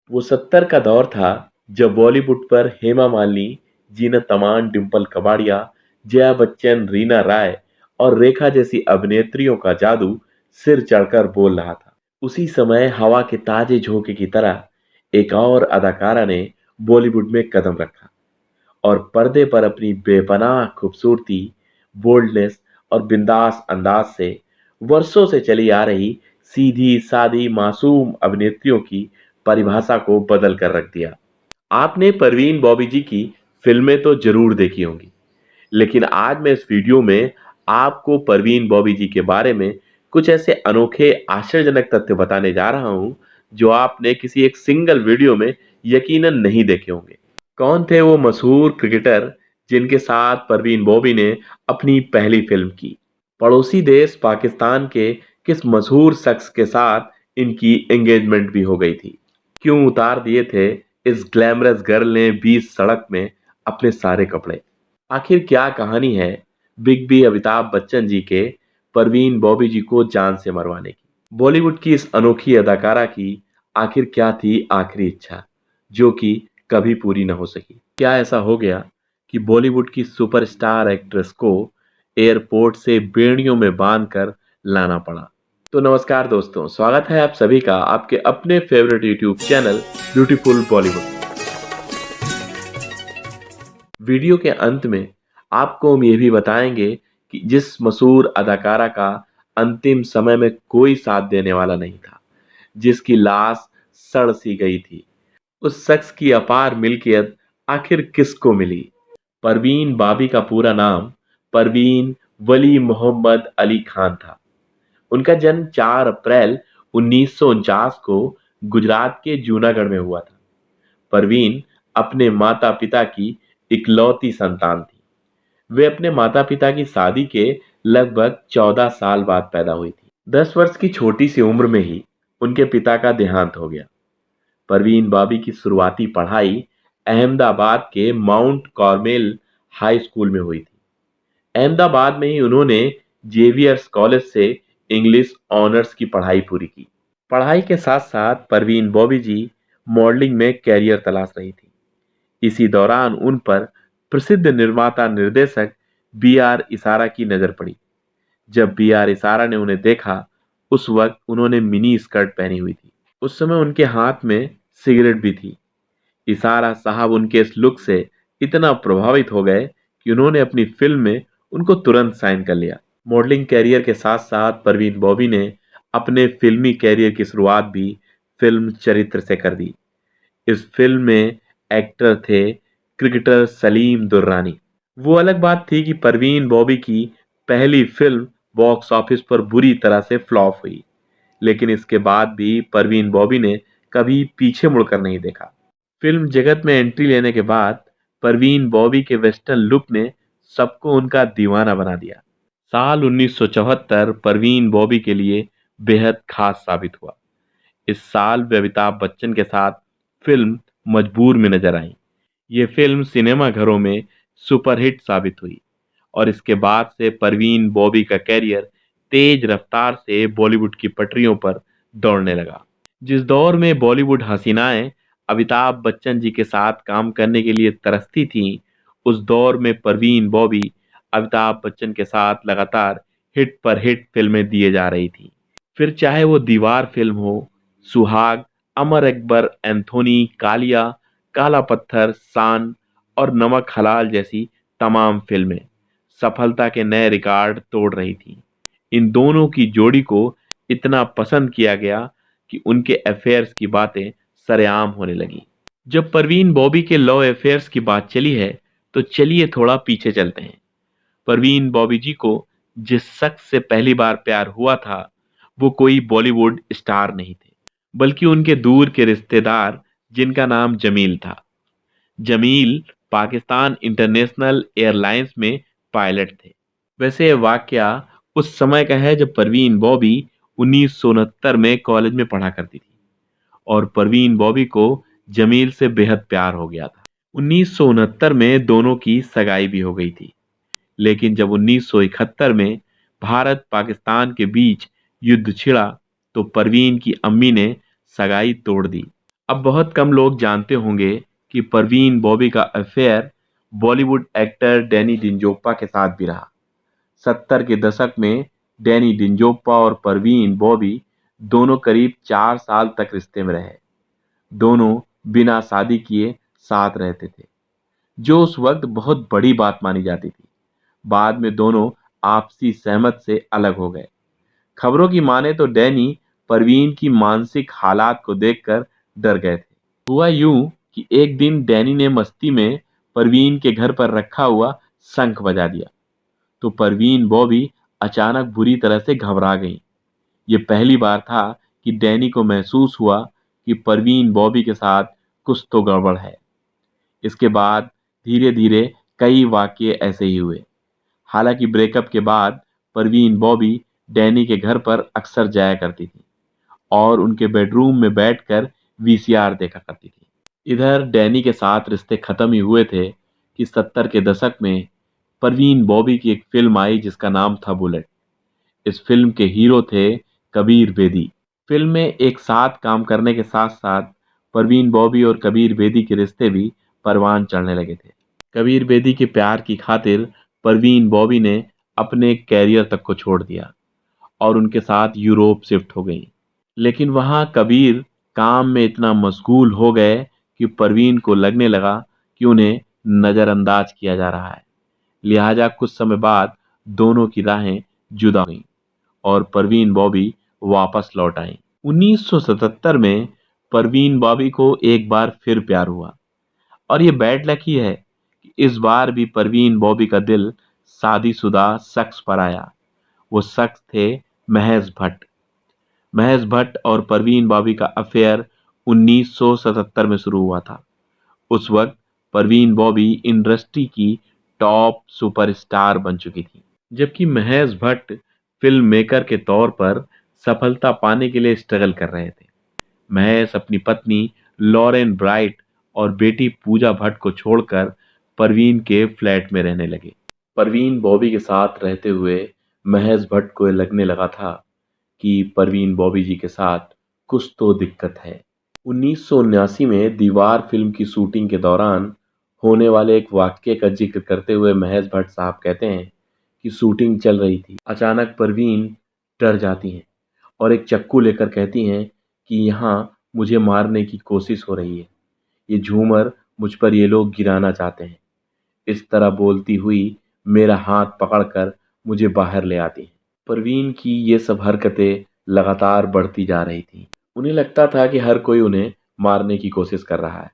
वो 70 का दौर था जब बॉलीवुड पर हेमा मालिनी, जीनत अमान, डिंपल कपाड़िया, जया बच्चन, रीना राय और रेखा जैसी अभिनेत्रियों का जादू सिर चढ़कर बोल रहा था। उसी समय हवा के ताजे झोंके की तरह एक और अदाकारा ने बॉलीवुड में कदम रखा और पर्दे पर अपनी बेपनाह खूबसूरती, बोल्डनेस और बिंदास अंदाज से वर्षों से चली आ रही सीधी सादी मासूम अभिनेत्रियों की परिभाषा को बदल कर रख दिया। आपने परवीन बॉबी जी की फिल्में तो जरूर देखी होंगी, लेकिन आज मैं इस वीडियो में आपको परवीन बॉबी जी के बारे में कुछ ऐसे अनोखे आश्चर्यजनक तथ्य बताने जा रहा हूं जो आपने किसी एक सिंगल वीडियो में यकीनन नहीं देखे होंगे। कौन थे वो मशहूर क्रिकेटर जिनके साथ परवीन बॉबी ने अपनी पहली फिल्म की? पड़ोसी देश पाकिस्तान के किस मशहूर शख्स के साथ इनकी एंगेजमेंट भी हो गई थी? क्यों उतार दिए थे इस ग्लैमरस गर्ल ने बीच सड़क में अपने सारे कपड़े? आखिर क्या कहानी है बिग बी अमिताभ बच्चन जी के परवीन बॉबी जी को जान से मरवाने की? बॉलीवुड की इस अनोखी अदाकारा की आखिर क्या थी आखिरी इच्छा जो कि कभी पूरी न हो सकी? क्या ऐसा हो गया कि बॉलीवुड की सुपरस्टार एक्ट्रेस को एयरपोर्ट से बेड़ियों में बांधकर लाना पड़ा? तो नमस्कार दोस्तों, स्वागत है आप सभी का आपके अपने favourite YouTube channel beautiful Bollywood. Video के अंत में आपको हम ये भी बताएंगे कि जिस मशहूर अदाकारा का अंतिम समय में कोई साथ देने वाला नहीं था, जिसकी लाश सड़ सी गई थी, उस शख्स की अपार मिल्कियत आखिर किसको मिली? परवीन बाबी का पूरा नाम परवीन वली मोहम्मद अली खान था। उनका जन्म 4 अप्रैल 1949 को गुजरात के जूनागढ़ में हुआ था। परवीन अपने माता पिता की इकलौती संतान थी। वे अपने माता पिता की शादी के लगभग 14 साल बाद पैदा हुई थी। 10 वर्ष की छोटी सी उम्र में ही उनके पिता का देहांत हो गया। परवीन बाबी की शुरुआती पढ़ाई अहमदाबाद के माउंट कार्मेल हाई स्कूल में हुई थी। अहमदाबाद में ही उन्होंने जेवियर्स कॉलेज से इंग्लिश ऑनर्स की पढ़ाई पूरी की। पढ़ाई के साथ साथ परवीन बॉबी जी मॉडलिंग में कैरियर तलाश रही थी। इसी दौरान उन पर प्रसिद्ध निर्माता निर्देशक बी आर इसारा की नजर पड़ी। जब बी आर इसारा ने उन्हें देखा, उस वक्त उन्होंने मिनी स्कर्ट पहनी हुई थी। उस समय उनके हाथ में सिगरेट भी थी। इसारा साहब उनके इस लुक से इतना प्रभावित हो गए कि उन्होंने अपनी फिल्म में उनको तुरंत साइन कर लिया। मॉडलिंग कैरियर के साथ साथ परवीन बॉबी ने अपने फिल्मी कैरियर की शुरुआत भी फिल्म चरित्र से कर दी। इस फिल्म में एक्टर थे क्रिकेटर सलीम दुर्रानी। वो अलग बात थी कि परवीन बॉबी की पहली फिल्म बॉक्स ऑफिस पर बुरी तरह से फ्लॉप हुई, लेकिन इसके बाद भी परवीन बॉबी ने कभी पीछे मुड़कर नहीं देखा। फिल्म जगत में एंट्री लेने के बाद परवीन बॉबी के वेस्टर्न लुक ने सबको उनका दीवाना बना दिया। साल 1974 परवीन बॉबी के लिए बेहद खास साबित हुआ। इस साल वे अमिताभ बच्चन के साथ फिल्म मजबूर में नजर आई। ये फिल्म सिनेमा घरों में सुपरहिट साबित हुई और इसके बाद से परवीन बॉबी का कैरियर तेज रफ्तार से बॉलीवुड की पटरियों पर दौड़ने लगा। जिस दौर में बॉलीवुड हसीनाएं अमिताभ बच्चन जी के साथ काम करने के लिए तरसती थीं, उस दौर में परवीन बॉबी अमिताभ बच्चन के साथ लगातार हिट पर हिट फिल्में दिए जा रही थी। फिर चाहे वो दीवार फिल्म हो, सुहाग, अमर अकबर एंथोनी, कालिया, काला पत्थर, शान और नमक हलाल जैसी तमाम फिल्में सफलता के नए रिकॉर्ड तोड़ रही थीं। इन दोनों की जोड़ी को इतना पसंद किया गया कि उनके अफेयर्स की बातें सरेआम होने लगी। जब परवीन बॉबी के लव अफेयर्स की बात चली है, तो चलिए थोड़ा पीछे चलते हैं। परवीन बॉबी जी को जिस शख्स से पहली बार प्यार हुआ था, वो कोई बॉलीवुड स्टार नहीं थे, बल्कि उनके दूर के रिश्तेदार जिनका नाम जमील था। जमील पाकिस्तान इंटरनेशनल एयरलाइंस में पायलट थे। वैसे ये वाकया उस समय का है जब परवीन बॉबी 1969 में कॉलेज में पढ़ा करती थी और परवीन बॉबी को जमील से बेहद प्यार हो गया था। 1969 में दोनों की सगाई भी हो गई थी, लेकिन जब 1971 में भारत पाकिस्तान के बीच युद्ध छिड़ा, तो परवीन की अम्मी ने सगाई तोड़ दी अब बहुत कम लोग जानते होंगे कि परवीन बॉबी का अफेयर बॉलीवुड एक्टर डैनी डिंजोप्पा के साथ भी रहा। 70 के दशक में डैनी डिंजोप्पा और परवीन बॉबी दोनों करीब 4 साल तक रिश्ते में रहे। दोनों बिना शादी किए साथ रहते थे, जो उस वक्त बहुत बड़ी बात मानी जाती थी। बाद में दोनों आपसी सहमत से अलग हो गए। खबरों की माने तो डैनी परवीन की मानसिक हालात को देखकर डर गए थे। हुआ यूं कि एक दिन डैनी ने मस्ती में परवीन के घर पर रखा हुआ शंख बजा दिया, तो परवीन बॉबी अचानक बुरी तरह से घबरा गई। ये पहली बार था कि डैनी को महसूस हुआ कि परवीन बॉबी के साथ कुछ तो गड़बड़ है। इसके बाद धीरे धीरे कई वाकये ऐसे ही हुए। हालांकि ब्रेकअप के बाद परवीन बॉबी डैनी के घर पर अक्सर जाया करती थी और उनके बेडरूम में बैठकर वीसीआर देखा करती थी। इधर डैनी के साथ रिश्ते खत्म ही हुए थे कि 70 के दशक में परवीन बॉबी की एक फिल्म आई जिसका नाम था बुलेट। इस फिल्म के हीरो थे कबीर बेदी। फिल्म में एक साथ काम करने के साथ साथ परवीन बॉबी और कबीर बेदी के रिश्ते भी परवान चढ़ने लगे थे। कबीर बेदी के प्यार की खातिर परवीन बॉबी ने अपने कैरियर तक को छोड़ दिया और उनके साथ यूरोप शिफ्ट हो गई। लेकिन वहां कबीर काम में इतना मशगूल हो गए कि परवीन को लगने लगा कि उन्हें नजरअंदाज किया जा रहा है। लिहाजा कुछ समय बाद दोनों की राहें जुदा हुईं और परवीन बॉबी वापस लौट आईं। 1977 में परवीन बॉबी को एक बार फिर प्यार हुआ और ये बैड लक ही है कि इस बार भी परवीन बॉबी का दिल शादीशुदा शख्स पर आया। वो शख्स थे महेश भट्ट। महेश भट्ट और परवीन बॉबी का अफेयर 1977 में शुरू हुआ था। उस वक्त परवीन बॉबी इंडस्ट्री की टॉप सुपरस्टार बन चुकी थी, जबकि महेश भट्ट फिल्म मेकर के तौर पर सफलता पाने के लिए स्ट्रगल कर रहे थे। महेश अपनी पत्नी लॉरेन ब्राइट और बेटी पूजा भट्ट को छोड़कर परवीन के फ्लैट में रहने लगे। परवीन बॉबी के साथ रहते हुए महेश भट्ट को लगने लगा था कि परवीन बॉबी जी के साथ कुछ तो दिक्कत है। 1979 में दीवार फिल्म की शूटिंग के दौरान होने वाले एक वाक्य का जिक्र करते हुए महेश भट्ट साहब कहते हैं कि शूटिंग चल रही थी, अचानक परवीन डर जाती हैं और एक चाकू लेकर कहती हैं कि यहाँ मुझे मारने की कोशिश हो रही है, ये झूमर मुझ पर ये लोग गिराना चाहते हैं। इस तरह बोलती हुई मेरा हाथ पकड़कर मुझे बाहर ले आती हैं। परवीन की ये सब हरकतें लगातार बढ़ती जा रही थीं। उन्हें लगता था कि हर कोई उन्हें मारने की कोशिश कर रहा है।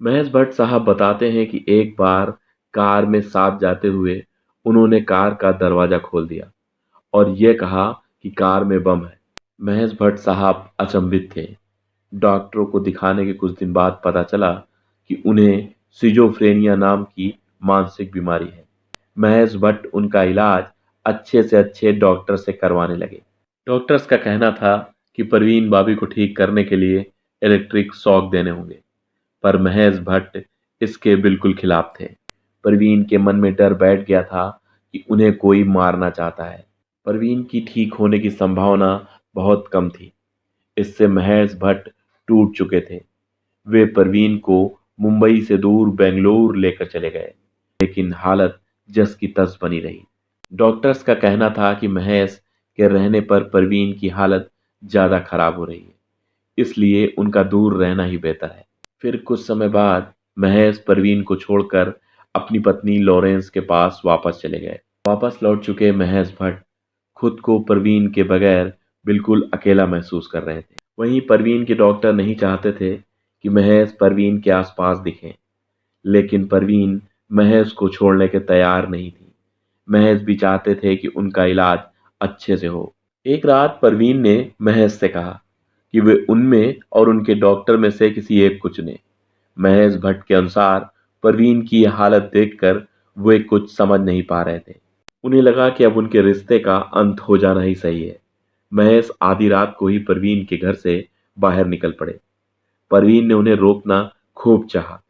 महेश भट्ट साहब बताते हैं कि एक बार कार में साथ जाते हुए उन्होंने कार का दरवाजा खोल दिया और यह कहा कि कार में बम है। महेश भट्ट साहब अचंभित थे। डॉक्टरों को दिखाने के कुछ दिन बाद पता चला कि उन्हें सिजोफ्रेनिया नाम की मानसिक बीमारी है। महेश भट्ट उनका इलाज अच्छे से अच्छे डॉक्टर से करवाने लगे। डॉक्टर्स का कहना था कि परवीन बॉबी को ठीक करने के लिए इलेक्ट्रिक शॉक देने होंगे, पर महेश भट्ट इसके बिल्कुल खिलाफ थे। परवीन के मन में डर बैठ गया था कि उन्हें कोई मारना चाहता है। परवीन की ठीक होने की संभावना बहुत कम थी। इससे महेश भट्ट टूट चुके थे। वे परवीन को मुंबई से दूर बेंगलुरु लेकर चले गए, लेकिन हालत जस की तस बनी रही। डॉक्टर्स का कहना था कि महेश के रहने पर परवीन की हालत ज्यादा खराब हो रही है, इसलिए उनका दूर रहना ही बेहतर है। फिर कुछ समय बाद महेश परवीन को छोड़कर अपनी पत्नी लॉरेंस के पास वापस चले गए। वापस लौट चुके महेश भट्ट खुद को परवीन के बगैर बिल्कुल अकेला महसूस कर रहे थे। वहीं परवीन के डॉक्टर नहीं चाहते थे कि महेश परवीन के आसपास दिखें, लेकिन परवीन महेश को छोड़ने के तैयार नहीं थी। महेश भी चाहते थे कि उनका इलाज अच्छे से हो। एक रात परवीन ने महेश से कहा कि वे उनमें और उनके डॉक्टर में से किसी एक को चुने। महेश भट्ट के अनुसार परवीन की यह हालत देखकर वे कुछ समझ नहीं पा रहे थे। उन्हें लगा कि अब उनके रिश्ते का अंत हो जाना ही सही है। महेश आधी रात को ही परवीन के घर से बाहर निकल पड़े। परवीन ने उन्हें रोकना खूब चाहा।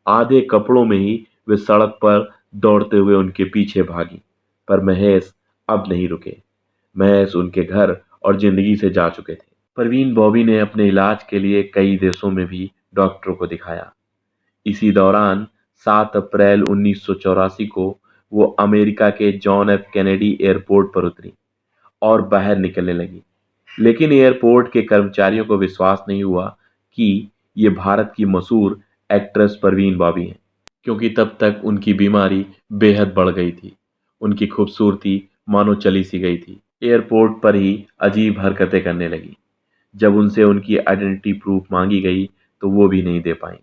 आधे कपड़ों में ही वे सड़क पर दौड़ते हुए उनके पीछे भागी, पर महेश अब नहीं रुके। महेश उनके घर और जिंदगी से जा चुके थे। परवीन बॉबी ने अपने इलाज के लिए कई देशों में भी डॉक्टर को दिखाया। इसी दौरान 7 अप्रैल 1984 को वो अमेरिका के जॉन एफ कैनेडी एयरपोर्ट पर उतरी और बाहर निकलने लगी। लेकिन एयरपोर्ट के कर्मचारियों को विश्वास नहीं हुआ कि ये भारत की मशहूर एक्ट्रेस परवीन बाबी हैं, क्योंकि तब तक उनकी बीमारी बेहद बढ़ गई थी। उनकी खूबसूरती मानो चली सी गई थी। एयरपोर्ट पर ही अजीब हरकतें करने लगी। जब उनसे उनकी आइडेंटिटी प्रूफ मांगी गई तो वो भी नहीं दे पाई।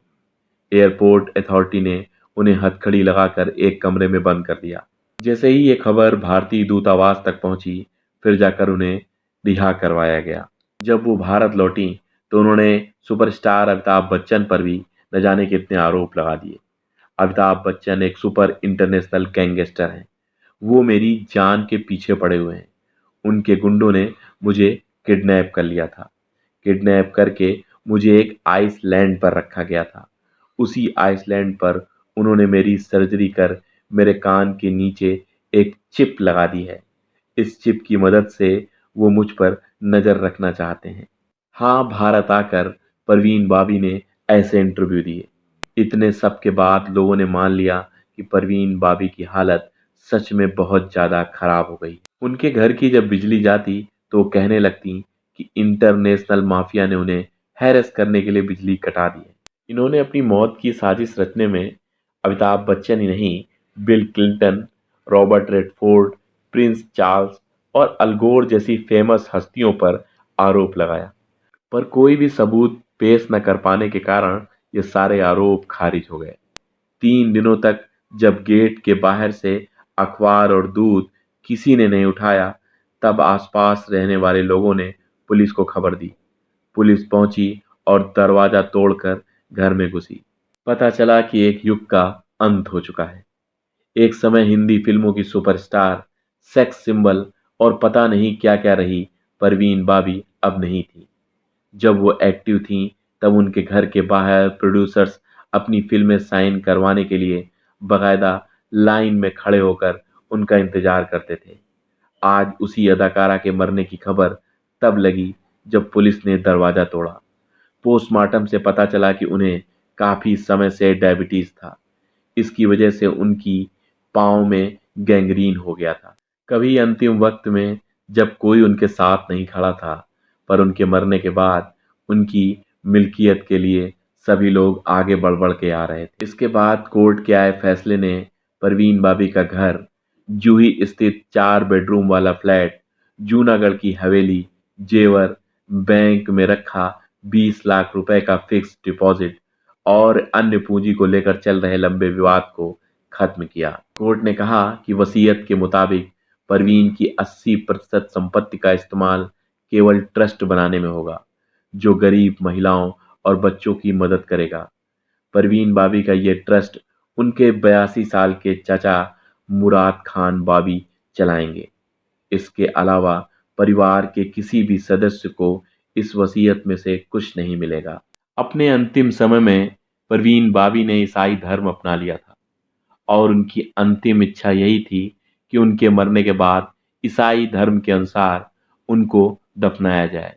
एयरपोर्ट अथॉरिटी ने उन्हें हथकड़ी लगाकर एक कमरे में बंद कर दिया। जैसे ही ये खबर भारतीय दूतावास तक पहुंची, फिर जाकर उन्हें रिहा करवाया गया। जब वो भारत लौटी तो उन्होंने सुपरस्टार अमिताभ बच्चन पर भी न जाने कितने आरोप लगा दिए। अमिताभ बच्चन एक सुपर इंटरनेशनल गैंगस्टर हैं। वो मेरी जान के पीछे पड़े हुए हैं। उनके गुंडों ने मुझे किडनैप कर लिया था। किडनैप करके मुझे एक आइसलैंड पर रखा गया था। उसी आइसलैंड पर उन्होंने मेरी सर्जरी कर मेरे कान के नीचे एक चिप लगा दी है। इस चिप की मदद से वो मुझ पर नजर रखना चाहते हैं। हाँ, भारत आकर परवीन बाबी ने ऐसे इंटरव्यू दिए। इतने सब के बाद लोगों ने मान लिया कि परवीन बाबी की हालत सच में बहुत ज्यादा खराब हो गई। उनके घर की जब बिजली जाती तो वो कहने लगती कि इंटरनेशनल माफिया ने उन्हें हैरेस करने के लिए बिजली कटा दी है। इन्होंने अपनी मौत की साजिश रचने में अमिताभ बच्चन ही नहीं, bill Clinton, Robert Redford, Prince Charles और अल गोर जैसी फेमस हस्तियों पर आरोप लगाया। पर कोई भी सबूत पेश न कर पाने के कारण ये सारे आरोप खारिज हो गए। 3 दिनों तक जब गेट के बाहर से अखबार और दूध किसी ने नहीं उठाया, तब आसपास रहने वाले लोगों ने पुलिस को खबर दी। पुलिस पहुंची और दरवाजा तोड़कर घर में घुसी। पता चला कि एक युग का अंत हो चुका है। एक समय हिंदी फिल्मों की सुपरस्टार, सेक्स सिंबल और पता नहीं क्या क्या रही परवीन बाबी अब नहीं थी। जब वो एक्टिव थीं, तब उनके घर के बाहर प्रोड्यूसर्स अपनी फिल्में साइन करवाने के लिए बाकायदा लाइन में खड़े होकर उनका इंतजार करते थे। आज उसी अदाकारा के मरने की खबर तब लगी जब पुलिस ने दरवाजा तोड़ा। पोस्टमार्टम से पता चला कि उन्हें काफी समय से डायबिटीज था। इसकी वजह से उनकी पाँव में गैंग्रीन हो गया था। कभी अंतिम वक्त में जब कोई उनके साथ नहीं खड़ा था, पर उनके मरने के बाद उनकी मिल्कियत के लिए सभी लोग आगे बढ़ बढ़ के आ रहे थे। इसके बाद कोर्ट के आए फैसले ने परवीन बाबी का घर, जूही स्थित 4 बेडरूम वाला फ्लैट, जूनागढ़ की हवेली, जेवर, बैंक में रखा 20 लाख रुपए का फिक्स डिपॉजिट और अन्य पूंजी को लेकर चल रहे लंबे विवाद को खत्म किया। कोर्ट ने कहा कि वसीयत के मुताबिक परवीन की 80% संपत्ति का इस्तेमाल केवल ट्रस्ट बनाने में होगा, जो गरीब महिलाओं और बच्चों की मदद करेगा। परवीन बाबी का ये ट्रस्ट उनके 82 साल के चाचा मुराद खान बाबी चलाएंगे। इसके अलावा परिवार के किसी भी सदस्य को इस वसीयत में से कुछ नहीं मिलेगा। अपने अंतिम समय में परवीन बाबी ने ईसाई धर्म अपना लिया था और उनकी अंतिम इच्छा यही थी कि उनके मरने के बाद ईसाई धर्म के अनुसार उनको दफनाया जाए।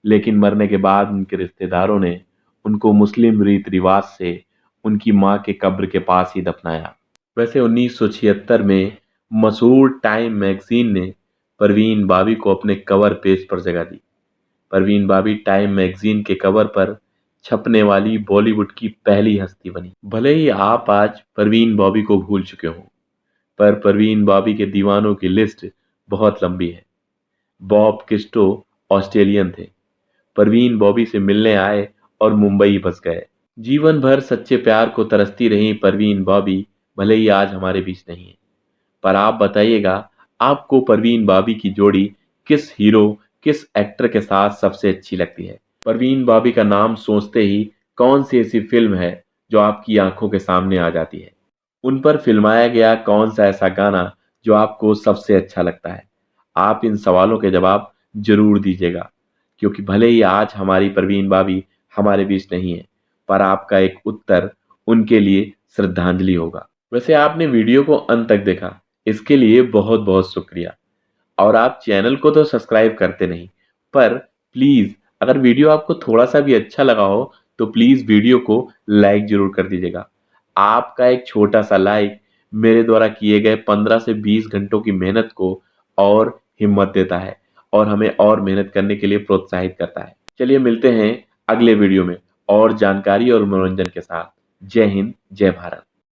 लेकिन मरने के बाद उनके रिश्तेदारों ने उनको मुस्लिम रीत रिवाज से उनकी मां के कब्र के पास ही दफनाया। वैसे 1976 में मशहूर टाइम मैगजीन ने परवीन बाबी को अपने कवर पेज पर जगह दी। परवीन बाबी टाइम मैगजीन के कवर पर छपने वाली बॉलीवुड की पहली हस्ती बनी। भले ही आप आज परवीन बाबी को भूल चुके हों, पर परवीन बाबी के दीवानों की लिस्ट बहुत लंबी है। बॉब किस्टो ऑस्ट्रेलियन थे। परवीन बॉबी से मिलने आए और मुंबई बस गए। जीवन भर सच्चे प्यार को तरसती रही परवीन बॉबी भले ही आज हमारे बीच नहीं है, पर आप बताइएगा, आपको परवीन बाबी की जोड़ी किस हीरो, किस एक्टर के साथ सबसे अच्छी लगती है? परवीन बाबी का नाम सोचते ही कौन सी ऐसी फिल्म है जो आपकी आंखों के सामने आ जाती है? उन पर फिल्माया गया कौन सा ऐसा गाना जो आपको सबसे अच्छा लगता है? आप इन सवालों के जवाब जरूर दीजिएगा, क्योंकि भले ही आज हमारी परवीन बाबी हमारे बीच नहीं है, पर आपका एक उत्तर उनके लिए श्रद्धांजलि होगा। वैसे आपने वीडियो को अंत तक देखा, इसके लिए बहुत बहुत शुक्रिया। और आप चैनल को तो सब्सक्राइब करते नहीं, पर प्लीज अगर वीडियो आपको थोड़ा सा भी अच्छा लगा हो तो प्लीज़ वीडियो को लाइक ज़रूर कर दीजिएगा। आपका एक छोटा-सा लाइक मेरे द्वारा किए गए 15 से 20 घंटों की मेहनत को और हिम्मत देता है और हमें और मेहनत करने के लिए प्रोत्साहित करता है। चलिए मिलते हैं अगले वीडियो में और जानकारी और मनोरंजन के साथ। जय हिंद, जय भारत।